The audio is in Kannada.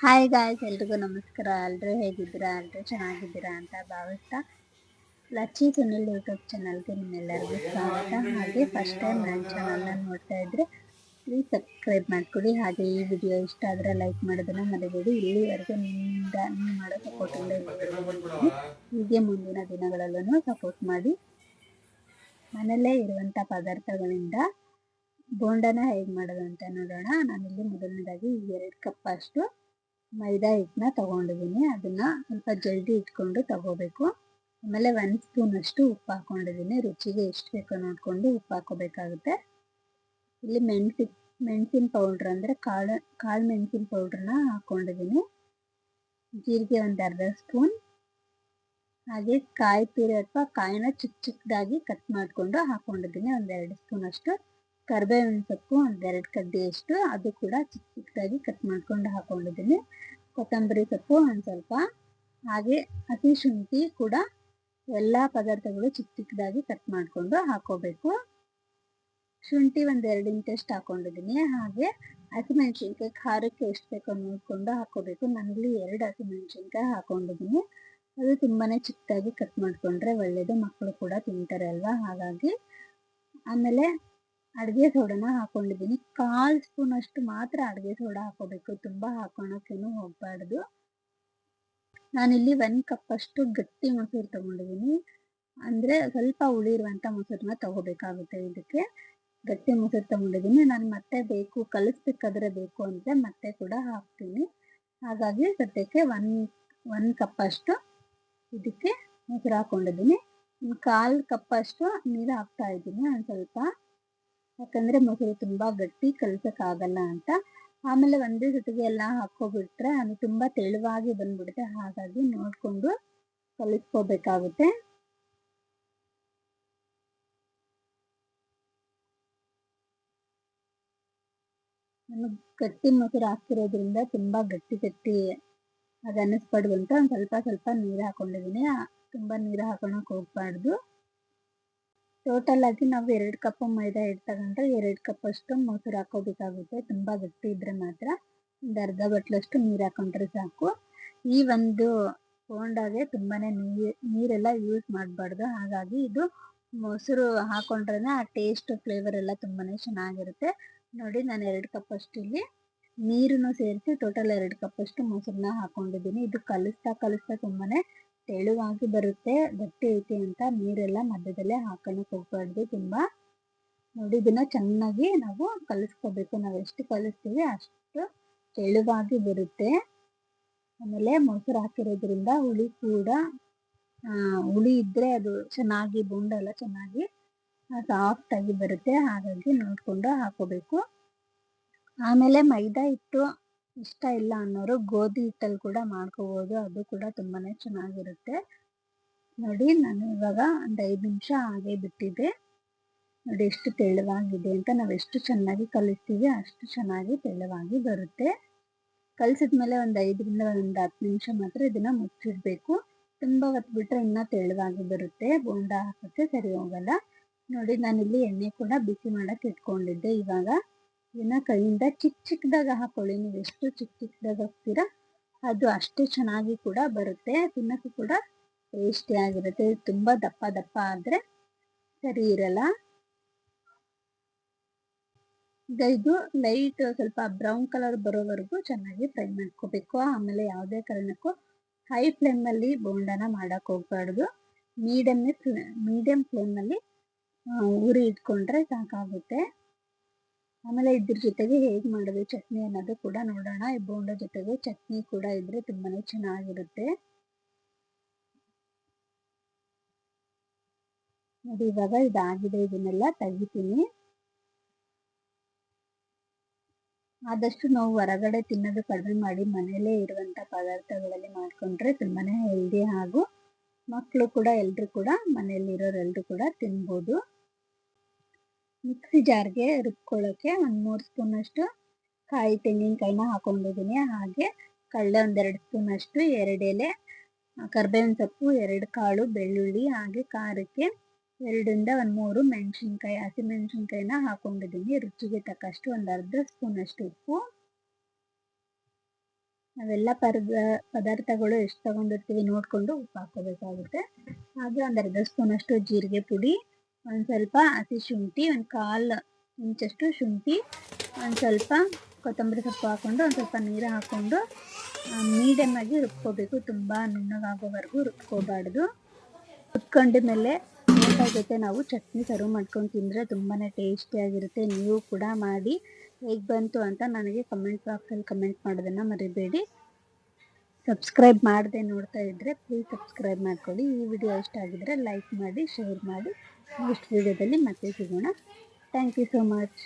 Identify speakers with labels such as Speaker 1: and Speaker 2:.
Speaker 1: ಹಾಯ್ ಗಾಯ್ಸ್, ಎಲ್ರಿಗೂ ನಮಸ್ಕಾರ. ಎಲ್ಲರೂ ಹೇಗಿದ್ದೀರಾ? ಎಲ್ಲರೂ ಚೆನ್ನಾಗಿದ್ದೀರಾ ಅಂತ ಭಾವಿಸ್ತಾ, ಲಚ್ಚಿ ಸುನಿಲ್ ಯೂಟ್ಯೂಬ್ ಚಾನಲ್ಗೆ ನಿಮ್ಮೆಲ್ಲರಿಗೂ ಸ್ವಾಗತ. ಹಾಗೆ ಫಸ್ಟ್ ಟೈಮ್ ನನ್ನ ಚಾನಲ್ನ ನೋಡ್ತಾ ಇದ್ರೆ ಪ್ಲೀಸ್ ಸಬ್ಸ್ಕ್ರೈಬ್ ಮಾಡ್ಕೊಳ್ಳಿ. ಹಾಗೆ ಈ ವಿಡಿಯೋ ಇಷ್ಟ ಆದರೆ ಲೈಕ್ ಮಾಡೋದನ್ನ ಮರಿಬೇಡಿ. ಇಲ್ಲಿವರೆಗೂ ನೀವು ಮಾಡೋ ಸಪೋರ್ಟಿಂದ ಇಲ್ಲಿವರೆಗೂ ಬಂದಿದ್ದೀನಿ. ಹೀಗೆ ಮುಂದಿನ ದಿನಗಳಲ್ಲೂ ಸಪೋರ್ಟ್ ಮಾಡಿ. ಮನೆಯಲ್ಲೇ ಇರುವಂಥ ಪದಾರ್ಥಗಳಿಂದ ಬೋಂಡನ ಹೇಗೆ ಮಾಡೋದು ಅಂತ ನೋಡೋಣ. ನಾನಿಲ್ಲಿ ಮೊದಲನೇದಾಗಿ 2 ಕಪ್ ಅಷ್ಟು ಮೈದಾ ಹಿಟ್ಟನ್ನ ತಗೊಂಡಿದ್ದೀನಿ. ಅದನ್ನ ಸ್ವಲ್ಪ ಜಲ್ದಿ ಇಟ್ಕೊಂಡು ತಗೋಬೇಕು. ಆಮೇಲೆ 1 ಸ್ಪೂನ್ ಅಷ್ಟು ಉಪ್ಪು ಹಾಕೊಂಡಿದ್ದೀನಿ. ರುಚಿಗೆ ಎಷ್ಟು ಬೇಕೋ ನೋಡ್ಕೊಂಡು ಉಪ್ಪು ಹಾಕೋಬೇಕಾಗುತ್ತೆ. ಇಲ್ಲಿ ಮೆಣಸಿನ ಪೌಡ್ರ್ ಅಂದರೆ ಕಾಳು ಮೆಣಸಿನ ಪೌಡ್ರನ್ನ ಹಾಕೊಂಡಿದ್ದೀನಿ. ಜೀರಿಗೆ ಒಂದು ಅರ್ಧ ಸ್ಪೂನ್, ಹಾಗೆ ಕಾಯಿ ತುರಿ ಅಥವಾ ಕಾಯಿನ ಚಿಕ್ಕದಾಗಿ ಕಟ್ ಮಾಡಿಕೊಂಡು ಹಾಕೊಂಡಿದ್ದೀನಿ. 2 ಸ್ಪೂನ್ ಅಷ್ಟು ಕರಿಬೇವಿನ ಸೊಪ್ಪು, 2 ಕಡ್ಡಿಯಷ್ಟು, ಅದು ಕೂಡ ಚಿಕ್ಕದಾಗಿ ಕಟ್ ಮಾಡ್ಕೊಂಡು ಹಾಕೊಂಡಿದ್ದೀನಿ. ಕೊತ್ತಂಬರಿ ಸೊಪ್ಪು ಒಂದು ಸ್ವಲ್ಪ, ಹಾಗೆ ಹಸಿ ಶುಂಠಿ ಕೂಡ ಎಲ್ಲ ಪದಾರ್ಥಗಳು ಚಿಕ್ಕದಾಗಿ ಕಟ್ ಮಾಡಿಕೊಂಡು ಹಾಕೋಬೇಕು. ಶುಂಠಿ 1-2 ಇಂಚಷ್ಟು ಹಾಕೊಂಡಿದ್ದೀನಿ. ಹಾಗೆ ಹಸಿಮೆಣಸಿನ್ಕಾಯಿ ಖಾರಕ್ಕೆ ಎಷ್ಟು ಬೇಕೋ ನೋಡಿಕೊಂಡು ಹಾಕೋಬೇಕು. ನಾನಿಲ್ಲಿ 2 ಹಸಿಮೆಣಸಿನ್ಕಾಯಿ ಹಾಕೊಂಡಿದ್ದೀನಿ. ಅದು ತುಂಬಾನೇ ಚಿಕ್ಕದಾಗಿ ಕಟ್ ಮಾಡಿಕೊಂಡ್ರೆ ಒಳ್ಳೆಯದು, ಮಕ್ಕಳು ಕೂಡ ತಿಂತಾರೆ ಅಲ್ವಾ, ಹಾಗಾಗಿ. ಆಮೇಲೆ ಅಡುಗೆ ಸೋಡಾನ ಹಾಕೊಂಡಿದ್ದೀನಿ. 1/4 ಸ್ಪೂನ್ ಅಷ್ಟು ಮಾತ್ರ ಅಡುಗೆ ಸೋಡಾ ಹಾಕೋಬೇಕು, ತುಂಬ ಹಾಕೋಣಕ್ಕೇನು ಹೋಗಬಾರ್ದು. ನಾನಿಲ್ಲಿ 1 ಕಪ್ ಅಷ್ಟು ಗಟ್ಟಿ ಮೊಸರು ತಗೊಂಡಿದ್ದೀನಿ. ಅಂದರೆ ಸ್ವಲ್ಪ ಹುಳಿ ಇರುವಂಥ ಮೊಸರನ್ನ ತಗೋಬೇಕಾಗುತ್ತೆ. ಇದಕ್ಕೆ ಗಟ್ಟಿ ಮೊಸರು ತಗೊಂಡಿದ್ದೀನಿ. ನಾನು ಮತ್ತೆ ಕಲಿಸ್ಬೇಕಾದ್ರೆ ಬೇಕು ಅಂದರೆ ಮತ್ತೆ ಕೂಡ ಹಾಕ್ತೀನಿ. ಹಾಗಾಗಿ ಸದ್ಯಕ್ಕೆ 1 ಕಪ್ ಅಷ್ಟು ಇದಕ್ಕೆ ಮೊಸರು ಹಾಕೊಂಡಿದ್ದೀನಿ. 1/4 ಕಪ್ ಅಷ್ಟು ನೀರು ಹಾಕ್ತಾ ಇದ್ದೀನಿ ಒಂದು ಸ್ವಲ್ಪ, ಯಾಕಂದರೆ ಮೊಸರು ತುಂಬ ಗಟ್ಟಿ ಕಲಿಸೋಕ್ಕಾಗಲ್ಲ ಅಂತ. ಆಮೇಲೆ ಒಂದೇ ಜೊತೆಗೆ ಎಲ್ಲ ಹಾಕ್ಕೊಬಿಟ್ರೆ ಅದು ತುಂಬ ತೆಳುವಾಗಿ ಬಂದ್ಬಿಡುತ್ತೆ. ಹಾಗಾಗಿ ನೋಡಿಕೊಂಡು ಕಲಿಸ್ಕೋಬೇಕಾಗುತ್ತೆ. ನಾನು ಗಟ್ಟಿ ಮೊಸರು ಹಾಕ್ತಿರೋದ್ರಿಂದ ತುಂಬ ಗಟ್ಟಿ ಅದು ಅನ್ನಿಸ್ಬಾರ್ದು ಅಂತ ಒಂದು ಸ್ವಲ್ಪ ನೀರು ಹಾಕೊಂಡಿದ್ದೀನಿ. ತುಂಬ ನೀರು ಹಾಕೋಣಕ್ಕೆ ಹೋಗ್ಬಾರ್ದು. ಟೋಟಲ್ ಆಗಿ ನಾವು 2 ಕಪ್ ಮೈದಾ ಹಿಟ್ಟು ತಗೊಂಡ್ರೆ 2 ಕಪ್ ಅಷ್ಟು ಮೊಸರು ಹಾಕೋಬೇಕಾಗುತ್ತೆ. ತುಂಬ ಗಟ್ಟಿ ಇದ್ರೆ ಮಾತ್ರ ಒಂದು ಅರ್ಧ ಬಟ್ಲಷ್ಟು ನೀರು ಹಾಕೊಂಡ್ರೆ ಸಾಕು. ಈ ಒಂದು ಬೋಂಡಾಗೆ ತುಂಬಾನೇ ನೀರೆಲ್ಲ ಯೂಸ್ ಮಾಡಬಾರ್ದು. ಹಾಗಾಗಿ ಇದು ಮೊಸರು ಹಾಕೊಂಡ್ರೆ ಆ ಟೇಸ್ಟ್ ಫ್ಲೇವರ್ ಎಲ್ಲ ತುಂಬಾನೇ ಚೆನ್ನಾಗಿರುತ್ತೆ. ನೋಡಿ, ನಾನು 2 ಕಪ್ ಅಷ್ಟು ಇಲ್ಲಿ ನೀರನ್ನು ಸೇರಿಸಿ ಟೋಟಲ್ 2 ಕಪ್ ಅಷ್ಟು ಮೊಸರನ್ನ ಹಾಕೊಂಡಿದ್ದೀನಿ. ಇದು ಕಲಿಸ್ತಾ ತುಂಬಾನೇ ತೆಳುವಾಗಿ ಬರುತ್ತೆ. ಗಟ್ಟಿ ಐತಿ ಅಂತ ನೀರೆಲ್ಲ ಮಧ್ಯದಲ್ಲೇ ಹಾಕೋಣಕ್ಕೆ ಹೋಗ್ಬಾರ್ದು ತುಂಬ. ನೋಡಿ, ಇದನ್ನ ಚೆನ್ನಾಗಿ ನಾವು ಕಲಿಸ್ಕೋಬೇಕು. ನಾವು ಎಷ್ಟು ಕಲಿಸ್ತೀವಿ ಅಷ್ಟು ತೆಳುವಾಗಿ ಬರುತ್ತೆ. ಆಮೇಲೆ ಮೊಸರು ಹಾಕಿರೋದ್ರಿಂದ ಹುಳಿ ಇದ್ರೆ ಅದು ಚೆನ್ನಾಗಿ ಬೋಂಡ ಎಲ್ಲ ಚೆನ್ನಾಗಿ ಸಾಫ್ಟ್ ಆಗಿ ಬರುತ್ತೆ. ಹಾಗಾಗಿ ನೋಡ್ಕೊಂಡು ಹಾಕೋಬೇಕು. ಆಮೇಲೆ ಮೈದಾ ಹಿಟ್ಟು ಇಷ್ಟ ಇಲ್ಲ ಅನ್ನೋರು ಗೋಧಿ ಹಿಟ್ಟಲ್ಲಿ ಕೂಡ ಮಾಡ್ಕೋಬೋದು, ಅದು ಕೂಡ ತುಂಬಾನೇ ಚೆನ್ನಾಗಿರುತ್ತೆ. ನೋಡಿ, ನಾನು ಇವಾಗ ಒಂದು 5 ನಿಮಿಷ ಹಾಗೆ ಬಿಟ್ಟಿದ್ದೆ. ನೋಡಿ ಎಷ್ಟು ತೆಳುವಾಗಿದೆ ಅಂತ. ನಾವು ಎಷ್ಟು ಚೆನ್ನಾಗಿ ಕಲಿಸ್ತೀವಿ ಅಷ್ಟು ಚೆನ್ನಾಗಿ ತೆಳುವಾಗಿ ಬರುತ್ತೆ. ಕಲಿಸಿದ್ಮೇಲೆ ಒಂದು 5ರಿಂದ 10 ನಿಮಿಷ ಮಾತ್ರ ಇದನ್ನ ಮುಚ್ಚಿಡ್ಬೇಕು. ತುಂಬ ಹೊತ್ತು ಬಿಟ್ರೆ ಇನ್ನೂ ತೆಳುವಾಗಿ ಬರುತ್ತೆ, ಬೋಂಡ ಹಾಕೋಕ್ಕೆ ಸರಿ ಹೋಗಲ್ಲ. ನೋಡಿ, ನಾನಿಲ್ಲಿ ಎಣ್ಣೆ ಕೂಡ ಬಿಸಿ ಮಾಡಕ್ಕೆ ಇಟ್ಕೊಂಡಿದ್ದೆ. ಇವಾಗ ಇದನ್ನ ಕೈಯಿಂದ ಚಿಕ್ಕದಾಗಿ ಹಾಕೊಳ್ಳಿ. ನೀವು ಎಷ್ಟು ಚಿಕ್ಕದಾಗಿ ಹಾಕ್ತೀರಾ ಅದು ಅಷ್ಟು ಚೆನ್ನಾಗಿ ಕೂಡ ಬರುತ್ತೆ. ತಿನ್ನೋಕ್ಕೂ ಕೂಡ ಟೇಸ್ಟಿ ಆಗಿರುತ್ತೆ. ತುಂಬ ದಪ್ಪ ಆದರೆ ಸರಿ ಇರಲ್ಲ. ಈಗ ಇದು ಲೈಟ್ ಸ್ವಲ್ಪ ಬ್ರೌನ್ ಕಲರ್ ಬರೋವರೆಗೂ ಚೆನ್ನಾಗಿ ಫ್ರೈ ಮಾಡ್ಕೋಬೇಕು. ಆಮೇಲೆ ಯಾವುದೇ ಕಾರಣಕ್ಕೂ ಹೈ ಫ್ಲೇಮ್ನಲ್ಲಿ ಬೋಂಡನ ಮಾಡಕ್ಕೆ ಹೋಗ್ಬಾರ್ದು. ಮೀಡಿಯಂ ಫ್ಲೇಮ್ನಲ್ಲಿ ಉರಿ ಇಟ್ಕೊಂಡ್ರೆ ಸಾಕಾಗುತ್ತೆ. ಆಮೇಲೆ ಇದ್ರ ಜೊತೆಗೆ ಹೇಗೆ ಮಾಡೋದು ಚಟ್ನಿ ಅನ್ನೋದು ಕೂಡ ನೋಡೋಣ. ಈ ಬೋಂಡ ಜೊತೆಗೆ ಚಟ್ನಿ ಕೂಡ ಇದ್ರೆ ತುಂಬಾನೇ ಚೆನ್ನಾಗಿರುತ್ತೆ. ನೋಡಿ, ಇವಾಗ ಇದಾಗಿದೆ. ಇದನ್ನೆಲ್ಲ ತೆಗಿತೀನಿ. ಆದಷ್ಟು ನಾವು ಹೊರಗಡೆ ತಿನ್ನೋದು ಕಡಿಮೆ ಮಾಡಿ ಮನೆಯಲ್ಲೇ ಇರುವಂಥ ಪದಾರ್ಥಗಳಲ್ಲಿ ಮಾಡ್ಕೊಂಡ್ರೆ ತುಂಬಾನೇ ಹೆಲ್ದಿ, ಹಾಗೂ ಮಕ್ಕಳು ಕೂಡ ಎಲ್ಲರೂ ಕೂಡ ಮನೆಯಲ್ಲಿರೋರೆಲ್ಲರೂ ಕೂಡ ತಿನ್ಬೋದು. ಮಿಕ್ಸಿ ಜಾರ್ಗೆ ರುಬ್ಕೊಳ್ಳೋಕ್ಕೆ 1-3 ಸ್ಪೂನ್ ಅಷ್ಟು ತೆಂಗಿನಕಾಯಿನ ಹಾಕೊಂಡಿದ್ದೀನಿ. ಹಾಗೆ ಕಡಲೆ 1-2 ಸ್ಪೂನ್ ಅಷ್ಟು, 2 ಎಲೆ ಕರಿಬೇವಿನ ಸೊಪ್ಪು, 2 ಕಾಳು ಬೆಳ್ಳುಳ್ಳಿ, ಹಾಗೆ ಖಾರಕ್ಕೆ 2ರಿಂದ 3 ಮೆಣಸಿನ್ಕಾಯಿ, ಹಸಿಮೆಣಸಿನ್ಕಾಯಿನ ಹಾಕೊಂಡಿದ್ದೀನಿ. ರುಚಿಗೆ ತಕ್ಕಷ್ಟು 1 ಅರ್ಧ ಸ್ಪೂನ್ ಅಷ್ಟು ಉಪ್ಪು. ನಾವೆಲ್ಲ ಪದಾರ್ಥಗಳು ಎಷ್ಟು ತಗೊಂಡಿರ್ತೀವಿ ನೋಡಿಕೊಂಡು ಉಪ್ಪು ಹಾಕೋಬೇಕಾಗುತ್ತೆ. ಹಾಗೆ ಒಂದು ಅರ್ಧ ಸ್ಪೂನಷ್ಟು ಜೀರಿಗೆ ಪುಡಿ, ಒಂದು ಸ್ವಲ್ಪ ಹಸಿ ಶುಂಠಿ, ಒಂದು 1/4 ಇಂಚಷ್ಟು ಶುಂಠಿ, ಒಂದು ಸ್ವಲ್ಪ ಕೊತ್ತಂಬರಿ ಸೊಪ್ಪು ಹಾಕ್ಕೊಂಡು ಒಂದು ಸ್ವಲ್ಪ ನೀರು ಹಾಕ್ಕೊಂಡು ಮೀಡಿಯಮ್ ಆಗಿ ರುಬ್ಕೋಬೇಕು. ತುಂಬ ನುಣ್ಣಗಾಗೋವರೆಗೂ ರುಬ್ಕೋಬಾರ್ದು. ರುಬ್ಕೊಂಡ ಮೇಲೆ ಊಟದ ಜೊತೆ ನಾವು ಚಟ್ನಿ ಸರ್ವ್ ಮಾಡ್ಕೊಂಡು ತಿಂದರೆ ತುಂಬಾ ಟೇಸ್ಟಿಯಾಗಿರುತ್ತೆ. ನೀವು ಕೂಡ ಮಾಡಿ ಹೇಗೆ ಬಂತು ಅಂತ ನನಗೆ ಕಮೆಂಟ್ ಬಾಕ್ಸಲ್ಲಿ ಕಮೆಂಟ್ ಮಾಡೋದನ್ನು ಮರಿಬೇಡಿ. ಸಬ್ಸ್ಕ್ರೈಬ್ ಮಾಡದೆ ನೋಡ್ತಾ ಇದ್ದರೆ ಪ್ಲೀಸ್ ಸಬ್ಸ್ಕ್ರೈಬ್ ಮಾಡ್ಕೊಳ್ಳಿ. ಈ ವಿಡಿಯೋ ಇಷ್ಟ ಆಗಿದ್ರೆ ಲೈಕ್ ಮಾಡಿ, ಶೇರ್ ಮಾಡಿ. ನೆಕ್ಸ್ಟ್ ವಿಡಿಯೋದಲ್ಲಿ ಮತ್ತೆ ಸಿಗೋಣ. Thank you so much.